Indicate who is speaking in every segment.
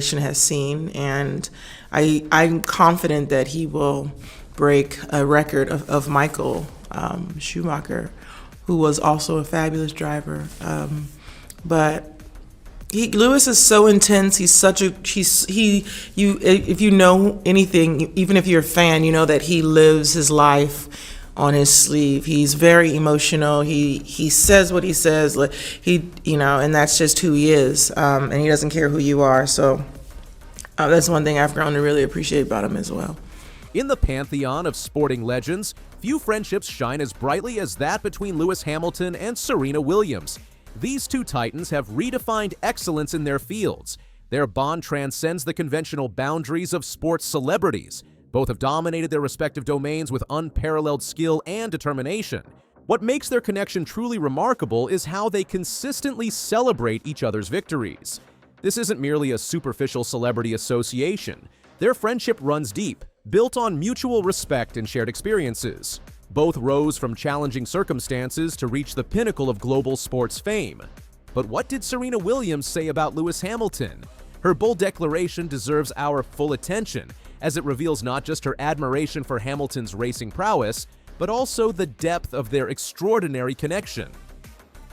Speaker 1: has seen, and I'm confident that he will break a record of Michael Schumacher, who was also a fabulous driver. But Lewis is so intense. If you know anything, even if you're a fan, you know that he lives his life on his sleeve. He's very emotional. He says what he says. And that's just who he is. And he doesn't care who you are. So that's one thing I've grown to really appreciate about him as well.
Speaker 2: In the pantheon of sporting legends, few friendships shine as brightly as that between Lewis Hamilton and Serena Williams. These two titans have redefined excellence in their fields. Their bond transcends the conventional boundaries of sports celebrities. Both have dominated their respective domains with unparalleled skill and determination. What makes their connection truly remarkable is how they consistently celebrate each other's victories. This isn't merely a superficial celebrity association. Their friendship runs deep, built on mutual respect and shared experiences. Both rose from challenging circumstances to reach the pinnacle of global sports fame. But what did Serena Williams say about Lewis Hamilton? Her bold declaration deserves our full attention, as it reveals not just her admiration for Hamilton's racing prowess, but also the depth of their extraordinary connection.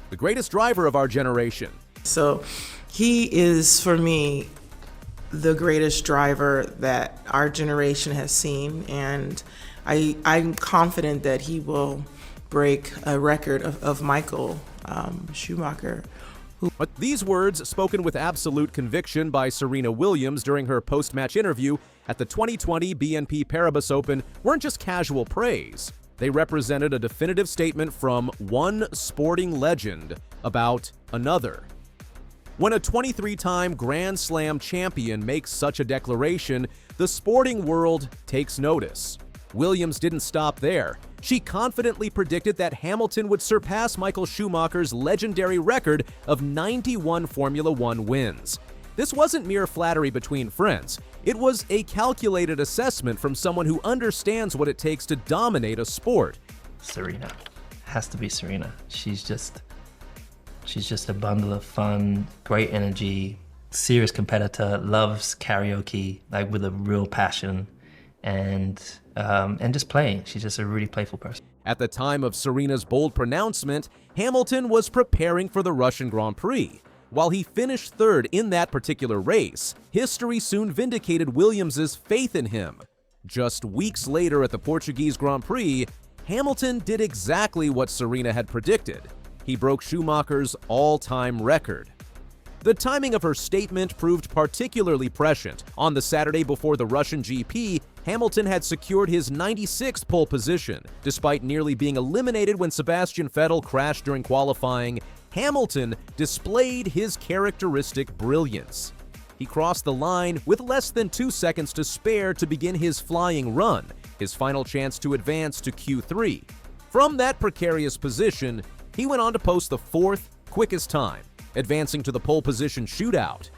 Speaker 2: The greatest driver of our generation.
Speaker 1: So he is, for me, the greatest driver that our generation has seen, and I'm confident that he will break a record of Michael Schumacher.
Speaker 2: But these words, spoken with absolute conviction by Serena Williams during her post-match interview at the 2020 BNP Paribas Open, weren't just casual praise. They represented a definitive statement from one sporting legend about another. When a 23-time Grand Slam champion makes such a declaration, the sporting world takes notice. Williams didn't stop there. She confidently predicted that Hamilton would surpass Michael Schumacher's legendary record of 91 Formula One wins. This wasn't mere flattery between friends. It was a calculated assessment from someone who understands what it takes to dominate a sport.
Speaker 3: Serena. Has to be Serena. She's just a bundle of fun, great energy, serious competitor, loves karaoke, like with a real passion, and just playing. She's just a really playful person.
Speaker 2: At the time of Serena's bold pronouncement, Hamilton was preparing for the Russian Grand Prix. While he finished third in that particular race, history soon vindicated Williams's faith in him. Just weeks later at the Portuguese Grand Prix, Hamilton did exactly what Serena had predicted. He broke Schumacher's all-time record. The timing of her statement proved particularly prescient. On the Saturday before the Russian GP, Hamilton had secured his 96th pole position. Despite nearly being eliminated when Sebastian Vettel crashed during qualifying, Hamilton displayed his characteristic brilliance. He crossed the line with less than 2 seconds to spare to begin his flying run, his final chance to advance to Q3. From that precarious position, he went on to post the fourth quickest time, advancing to the pole position shootout.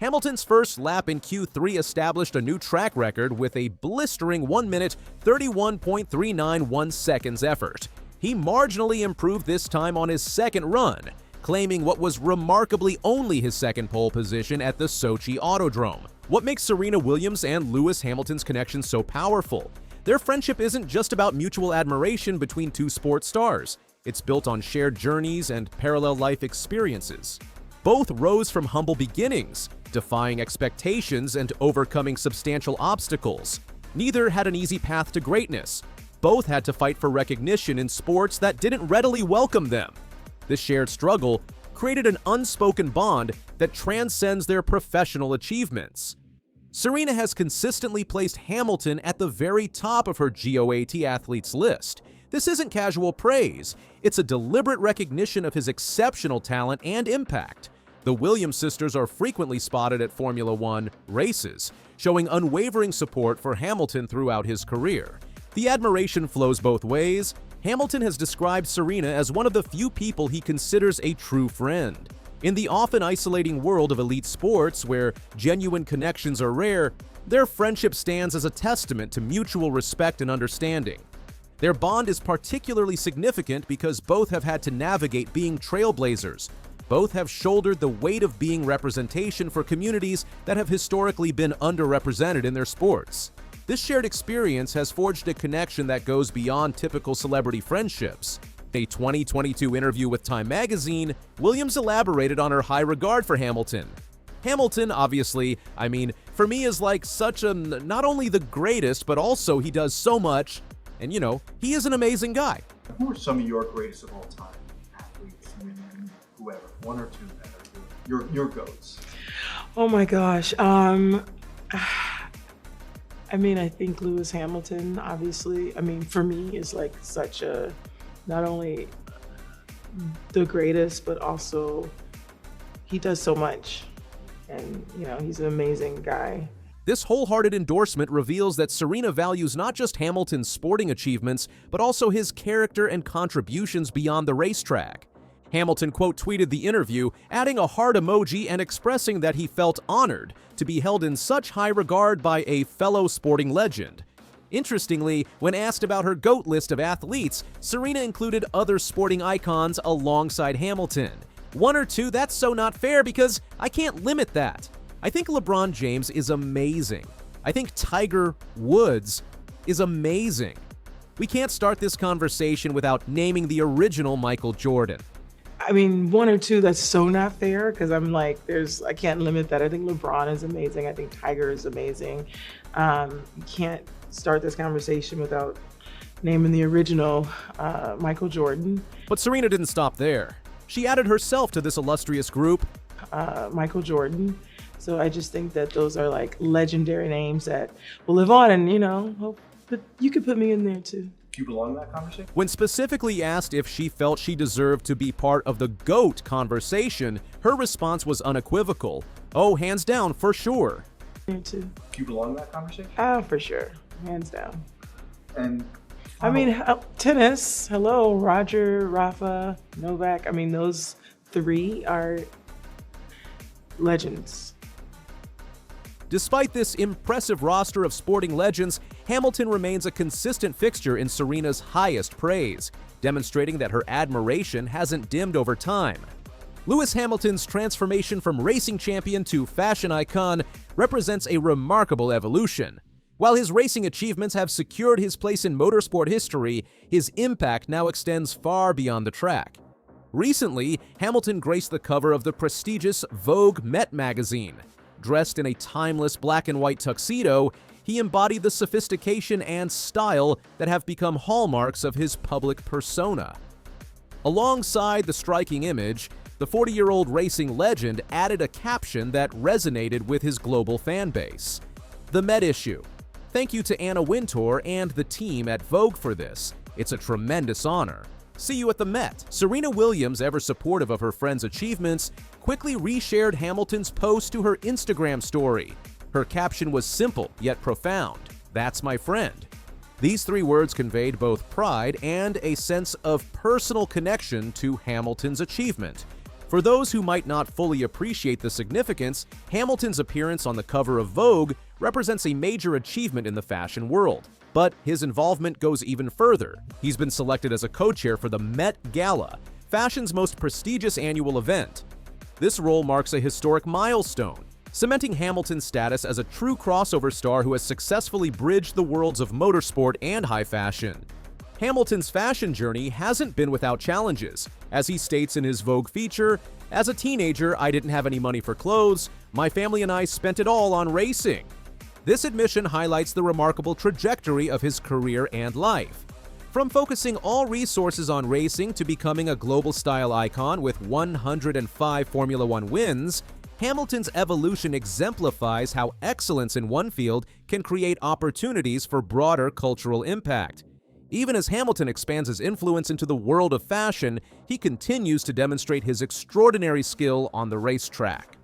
Speaker 2: Hamilton's first lap in Q3 established a new track record with a blistering 1 minute 31.391 seconds effort. He marginally improved this time on his second run, claiming what was remarkably only his second pole position at the Sochi Autodrome. What makes Serena Williams and Lewis Hamilton's connection so powerful? Their friendship isn't just about mutual admiration between two sports stars. It's built on shared journeys and parallel life experiences. Both rose from humble beginnings, defying expectations and overcoming substantial obstacles. Neither had an easy path to greatness. Both had to fight for recognition in sports that didn't readily welcome them. This shared struggle created an unspoken bond that transcends their professional achievements. Serena has consistently placed Hamilton at the very top of her GOAT athletes list. This isn't casual praise. It's a deliberate recognition of his exceptional talent and impact. The Williams sisters are frequently spotted at Formula One races, showing unwavering support for Hamilton throughout his career. The admiration flows both ways. Hamilton has described Serena as one of the few people he considers a true friend. In the often isolating world of elite sports, where genuine connections are rare, their friendship stands as a testament to mutual respect and understanding. Their bond is particularly significant because both have had to navigate being trailblazers. Both have shouldered the weight of being representation for communities that have historically been underrepresented in their sports. This shared experience has forged a connection that goes beyond typical celebrity friendships. In a 2022 interview with Time magazine, Williams elaborated on her high regard for Hamilton. Hamilton, obviously, for me is like such a, not only the greatest, but also he does so much, and he is an amazing guy.
Speaker 4: Who are some of your greatest of all time athletes? Whoever, one or two that are your GOATs.
Speaker 1: Oh my gosh. I think Lewis Hamilton, obviously. For me, is like such a, not only the greatest, but also he does so much. And, he's an amazing guy.
Speaker 2: This wholehearted endorsement reveals that Serena values not just Hamilton's sporting achievements, but also his character and contributions beyond the racetrack. Hamilton quote tweeted the interview, adding a heart emoji and expressing that he felt honored to be held in such high regard by a fellow sporting legend. Interestingly, when asked about her GOAT list of athletes, Serena included other sporting icons alongside Hamilton. One or two, that's so not fair because I can't limit that. I think LeBron James is amazing. I think Tiger Woods is amazing. We can't start this conversation without naming the original Michael Jordan.
Speaker 1: One or two, that's so not fair because I can't limit that. I think LeBron is amazing. I think Tiger is amazing. You can't start this conversation without naming the original Michael Jordan.
Speaker 2: But Serena didn't stop there. She added herself to this illustrious group.
Speaker 1: Michael Jordan. So I just think that those are like legendary names that will live on, and hope that you could put me in there too.
Speaker 4: Do you belong in that conversation?
Speaker 2: When specifically asked if she felt she deserved to be part of the GOAT conversation, her response was unequivocal. Oh, hands down, for sure.
Speaker 1: There too.
Speaker 4: Do you belong in that conversation?
Speaker 1: For sure, hands down.
Speaker 4: And
Speaker 1: tennis. Hello, Roger, Rafa, Novak. Those three are legends.
Speaker 2: Despite this impressive roster of sporting legends, Hamilton remains a consistent fixture in Serena's highest praise, demonstrating that her admiration hasn't dimmed over time. Lewis Hamilton's transformation from racing champion to fashion icon represents a remarkable evolution. While his racing achievements have secured his place in motorsport history, his impact now extends far beyond the track. Recently, Hamilton graced the cover of the prestigious Vogue Met magazine. Dressed in a timeless black and white tuxedo, he embodied the sophistication and style that have become hallmarks of his public persona. Alongside the striking image, the 40-year-old racing legend added a caption that resonated with his global fan base. The Met issue. Thank you to Anna Wintour and the team at Vogue for this. It's a tremendous honor. See you at the Met. Serena Williams, ever supportive of her friend's achievements, quickly reshared Hamilton's post to her Instagram story. Her caption was simple yet profound. That's my friend. These three words conveyed both pride and a sense of personal connection to Hamilton's achievement. For those who might not fully appreciate the significance, Hamilton's appearance on the cover of Vogue represents a major achievement in the fashion world. But his involvement goes even further. He's been selected as a co-chair for the Met Gala, fashion's most prestigious annual event. This role marks a historic milestone, cementing Hamilton's status as a true crossover star who has successfully bridged the worlds of motorsport and high fashion. Hamilton's fashion journey hasn't been without challenges. As he states in his Vogue feature, "As a teenager, I didn't have any money for clothes. My family and I spent it all on racing." This admission highlights the remarkable trajectory of his career and life. From focusing all resources on racing to becoming a global style icon with 105 Formula One wins, Hamilton's evolution exemplifies how excellence in one field can create opportunities for broader cultural impact. Even as Hamilton expands his influence into the world of fashion, he continues to demonstrate his extraordinary skill on the racetrack.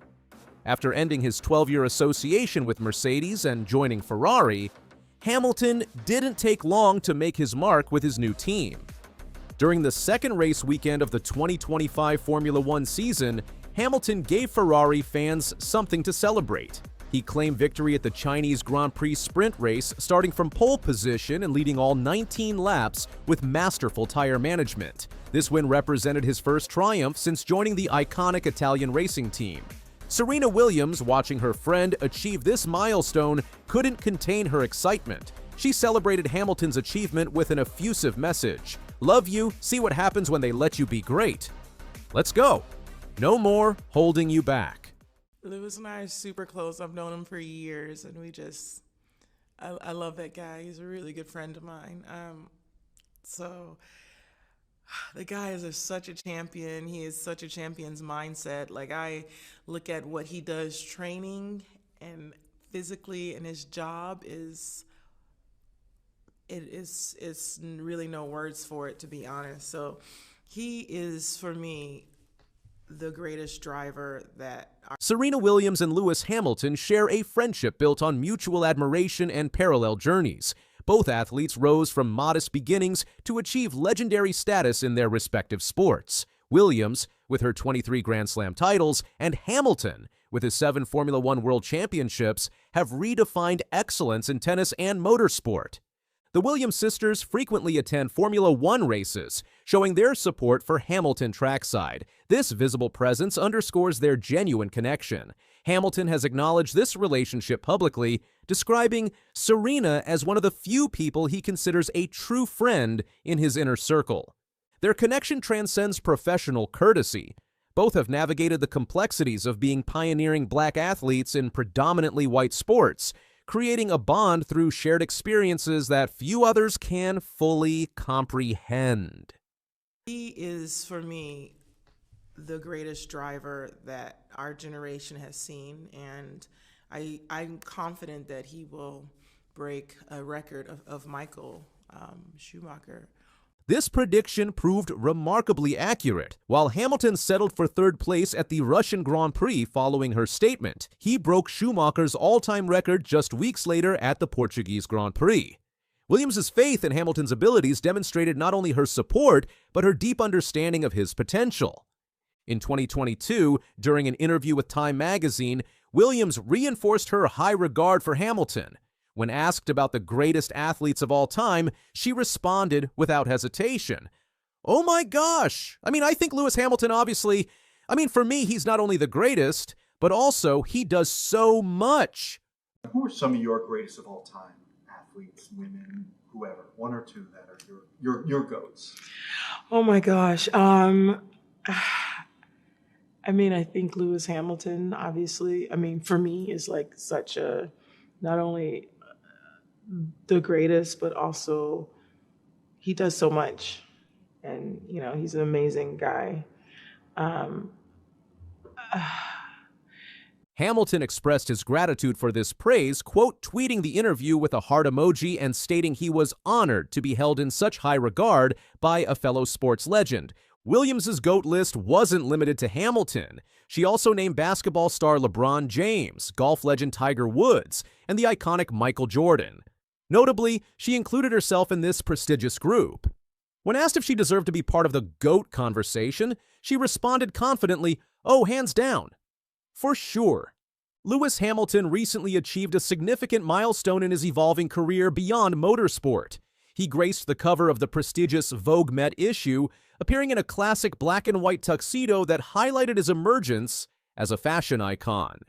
Speaker 2: After ending his 12-year association with Mercedes and joining Ferrari, Hamilton didn't take long to make his mark with his new team. During the second race weekend of the 2025 Formula One season, Hamilton gave Ferrari fans something to celebrate. He claimed victory at the Chinese Grand Prix sprint race, starting from pole position and leading all 19 laps with masterful tire management. This win represented his first triumph since joining the iconic Italian racing team. Serena Williams, watching her friend achieve this milestone, couldn't contain her excitement. She celebrated Hamilton's achievement with an effusive message. "Love you, see what happens when they let you be great. Let's go. No more holding you back."
Speaker 1: Lewis and I are super close. I've known him for years, and I love that guy. He's a really good friend of mine. So the guy is such a champion. He is such a champion's mindset. Like, I look at what he does training and physically, and his job it's really no words for it, to be honest. So he is, for me, the greatest driver that
Speaker 2: Serena Williams and Lewis Hamilton share a friendship built on mutual admiration and parallel journeys. Both athletes rose from modest beginnings to achieve legendary status in their respective sports. Williams, with her 23 Grand Slam titles, and Hamilton, with his 7 Formula One World Championships, have redefined excellence in tennis and motorsport. The Williams sisters frequently attend Formula One races, showing their support for Hamilton trackside. This visible presence underscores their genuine connection. Hamilton has acknowledged this relationship publicly, describing Serena as one of the few people he considers a true friend in his inner circle. Their connection transcends professional courtesy. Both have navigated the complexities of being pioneering black athletes in predominantly white sports, creating a bond through shared experiences that few others can fully comprehend.
Speaker 1: he is, for me, the greatest driver that our generation has seen, and I'm confident that he will break a record of Michael Schumacher.
Speaker 2: This prediction proved remarkably accurate. While Hamilton settled for third place at the Russian Grand Prix following her statement, he broke Schumacher's all-time record just weeks later at the Portuguese Grand Prix. Williams' faith in Hamilton's abilities demonstrated not only her support, but her deep understanding of his potential. In 2022, during an interview with Time magazine, Williams reinforced her high regard for Hamilton. When asked about the greatest athletes of all time, she responded without hesitation. "Oh my gosh! I think Lewis Hamilton, obviously, for me, he's not only the greatest, but also he does so much."
Speaker 4: Who are some of your greatest of all time athletes, women, whoever? One or two that are your goats.
Speaker 1: Oh my gosh. I think Lewis Hamilton, obviously, for me, is like such a, not only the greatest, but also he does so much. And, he's an amazing guy.
Speaker 2: Hamilton expressed his gratitude for this praise, quote, tweeting the interview with a heart emoji and stating he was honored to be held in such high regard by a fellow sports legend. Williams' GOAT list wasn't limited to Hamilton. She also named basketball star LeBron James, golf legend Tiger Woods, and the iconic Michael Jordan. Notably, she included herself in this prestigious group. When asked if she deserved to be part of the GOAT conversation, she responded confidently, "Oh, hands down. For sure." Lewis Hamilton recently achieved a significant milestone in his evolving career beyond motorsport. He graced the cover of the prestigious Vogue Met issue, appearing in a classic black and white tuxedo that highlighted his emergence as a fashion icon.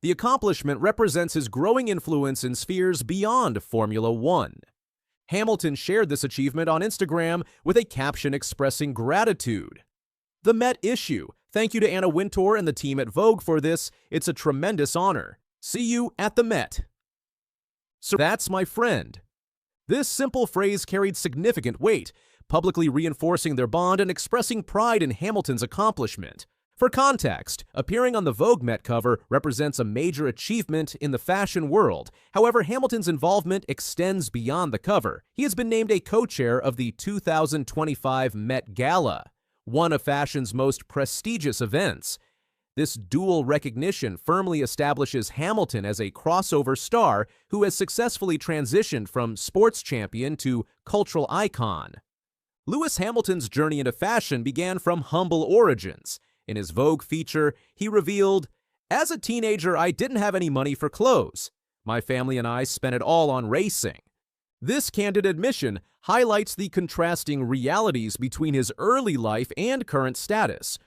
Speaker 2: The accomplishment represents his growing influence in spheres beyond Formula One. Hamilton shared this achievement on Instagram with a caption expressing gratitude. "The Met issue. Thank you to Anna Wintour and the team at Vogue for this. It's a tremendous honor. See you at the Met." So that's my friend. This simple phrase carried significant weight, publicly reinforcing their bond and expressing pride in Hamilton's accomplishment. For context, appearing on the Vogue Met cover represents a major achievement in the fashion world. However, Hamilton's involvement extends beyond the cover. He has been named a co-chair of the 2025 Met Gala, one of fashion's most prestigious events. This dual recognition firmly establishes Hamilton as a crossover star who has successfully transitioned from sports champion to cultural icon. Lewis Hamilton's journey into fashion began from humble origins. In his Vogue feature, he revealed, "As a teenager, I didn't have any money for clothes. My family and I spent it all on racing. This candid admission highlights the contrasting realities between his early life and current status.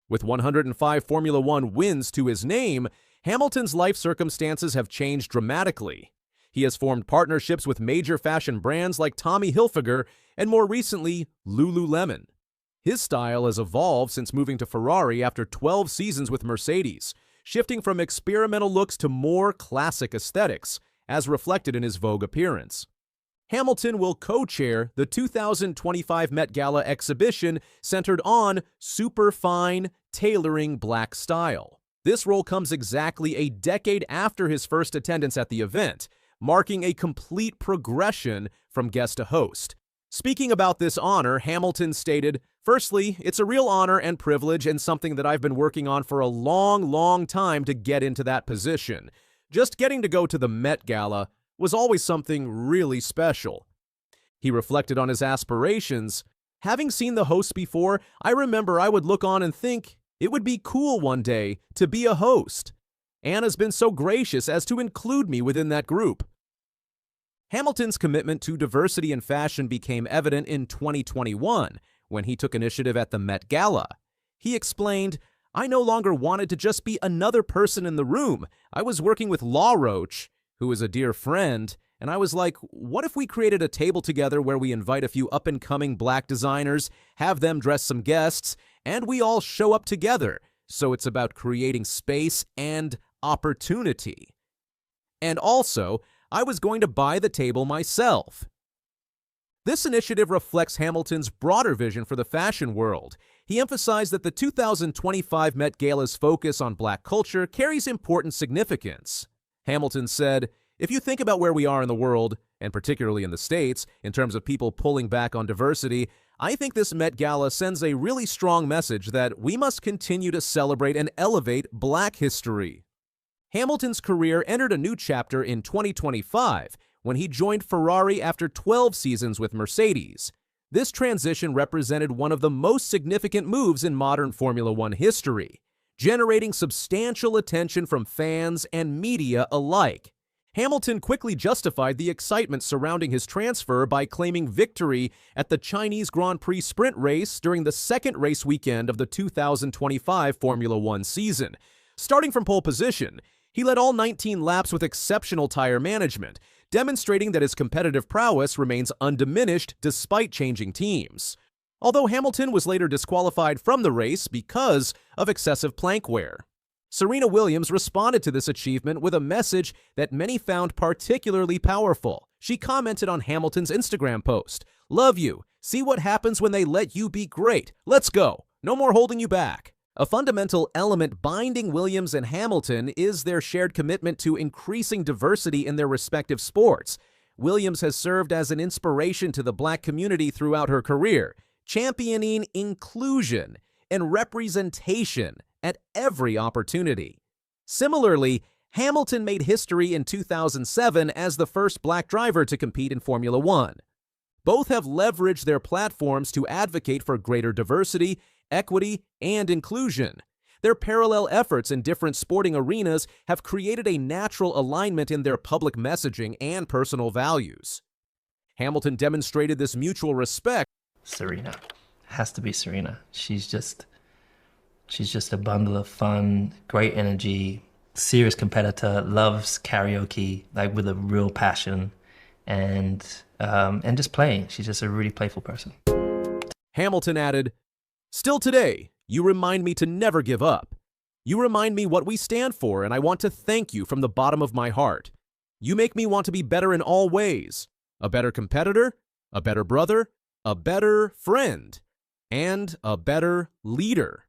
Speaker 2: With 105 Formula One wins to his name, Hamilton's life circumstances have changed dramatically. He has formed partnerships with major fashion brands like Tommy Hilfiger and more recently, Lululemon. His style has evolved since moving to Ferrari after 12 seasons with Mercedes, shifting from experimental looks to more classic aesthetics, as reflected in his Vogue appearance. Hamilton will co-chair the 2025 Met Gala exhibition centered on superfine, tailoring black style. This role comes exactly a decade after his first attendance at the event, marking a complete progression from guest to host. Speaking about this honor, Hamilton stated, "Firstly, it's a real honor and privilege and something that I've been working on for a long time to get into that position. Just getting to go to the Met Gala was always something really special." He reflected on his aspirations. "Having seen the hosts before, I remember I would look on and think it would be cool one day to be a host. Anna's been so gracious as to include me within that group." Hamilton's commitment to diversity in fashion became evident in 2021 when he took initiative at the Met Gala. He explained, "I no longer wanted to just be another person in the room. I was working with Law Roach, who is a dear friend, and I was like, what if we created a table together where we invite a few up-and-coming black designers, have them dress some guests, and we all show up together. So it's about creating space and opportunity. And also, I was going to buy the table myself." This initiative reflects Hamilton's broader vision for the fashion world. He emphasized that the 2025 Met Gala's focus on black culture carries important significance. Hamilton said, "If you think about where we are in the world, and particularly in the States, in terms of people pulling back on diversity, I think this Met Gala sends a really strong message that we must continue to celebrate and elevate black history." Hamilton's career entered a new chapter in 2025 when he joined Ferrari after 12 seasons with Mercedes. This transition represented one of the most significant moves in modern Formula One history, generating substantial attention from fans and media alike. Hamilton quickly justified the excitement surrounding his transfer by claiming victory at the Chinese Grand Prix sprint race during the second race weekend of the 2025 Formula One season. Starting from pole position, he led all 19 laps with exceptional tire management, demonstrating that his competitive prowess remains undiminished despite changing teams. Although Hamilton was later disqualified from the race because of excessive plank wear. Serena Williams responded to this achievement with a message that many found particularly powerful. She commented on Hamilton's Instagram post, "Love you. See what happens when they let you be great. Let's go. No more holding you back." A fundamental element binding Williams and Hamilton is their shared commitment to increasing diversity in their respective sports. Williams has served as an inspiration to the black community throughout her career, championing inclusion and representation at every opportunity. Similarly, Hamilton made history in 2007 as the first black driver to compete in Formula One. Both have leveraged their platforms to advocate for greater diversity, equity, and inclusion. Their parallel efforts in different sporting arenas have created a natural alignment in their public messaging and personal values. Hamilton demonstrated this mutual respect.
Speaker 3: Serena. Has to be Serena. She's just a bundle of fun, great energy, serious competitor, loves karaoke, like with a real passion, and just playing. She's just a really playful person.
Speaker 2: Hamilton added, "Still today, you remind me to never give up. You remind me what we stand for, and I want to thank you from the bottom of my heart. You make me want to be better in all ways. A better competitor, a better brother, a better friend, and a better leader."